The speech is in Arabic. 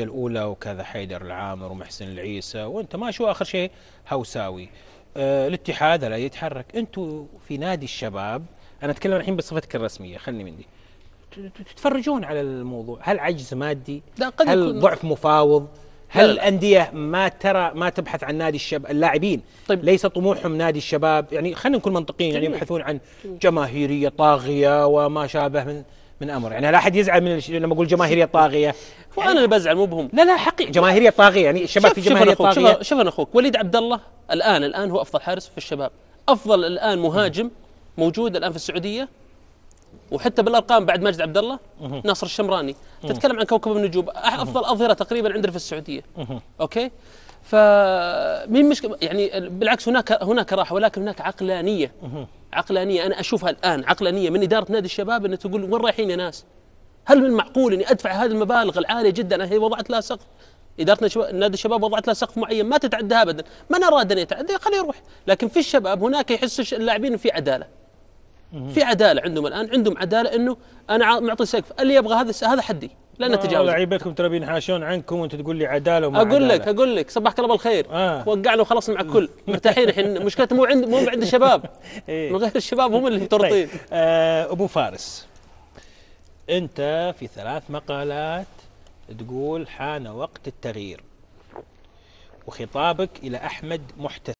الأولى وكذا حيدر العامر ومحسن العيسى، وأنت ما شو آخر شيء هوساوي. الاتحاد لا يتحرك. أنتوا في نادي الشباب، أنا أتكلم الحين بصفتك الرسمية، خلني من دي، تتفرجون على الموضوع. هل عجز مادي؟ لا، قد هل يكون ضعف مفاوض؟ لا هل لا. الأندية ما تبحث عن نادي الشباب؟ اللاعبين طيب. ليس طموحهم نادي الشباب؟ يعني خلينا نكون منطقيين، يعني يبحثون عن جماهيرية طاغية وما شابه من أمر. يعني لا أحد يزعل من لما أقول جماهيرية طاغية، وانا اللي بزعل مو بهم. لا حقيقي جماهيرية طاغية، يعني الشباب في جماهيرية طاغية. شوف انا اخوك وليد عبد الله الان هو افضل حارس في الشباب، افضل الان مهاجم موجود الان في السعوديه، وحتى بالارقام بعد ماجد عبد الله ناصر الشمراني. تتكلم عن كوكب النجوم، افضل اظهره تقريبا عندنا في السعوديه. اوكي، فمين مشكله؟ يعني بالعكس، هناك راحه، ولكن هناك عقلانيه انا اشوفها الان، عقلانيه من اداره نادي الشباب، ان تقول وين رايحين يا ناس؟ هل من المعقول اني ادفع هذه المبالغ العاليه جدا؟ هي وضعت لها سقف، اداره نادي الشباب وضعت لها سقف معين ما تتعدى ابدا، من اراد ان يتعدى خليه يروح. لكن في الشباب هناك يحس اللاعبين في عداله، في عداله عندهم الان، عندهم عداله انه انا معطي سقف، اللي يبغى هذا حدي لا نتجاوز. لعيبتكم ترى بينحاشون عنكم وانت تقول لي عداله وما اقول لك صباحك الله بالخير. وقعنا وخلصنا مع الكل مرتاحين الحين. مشكلته مو عند الشباب، من غير الشباب هم اللي متورطين. طيب. ابو فارس، انت في 3 مقالات تقول حان وقت التغيير، وخطابك الى احمد محتسب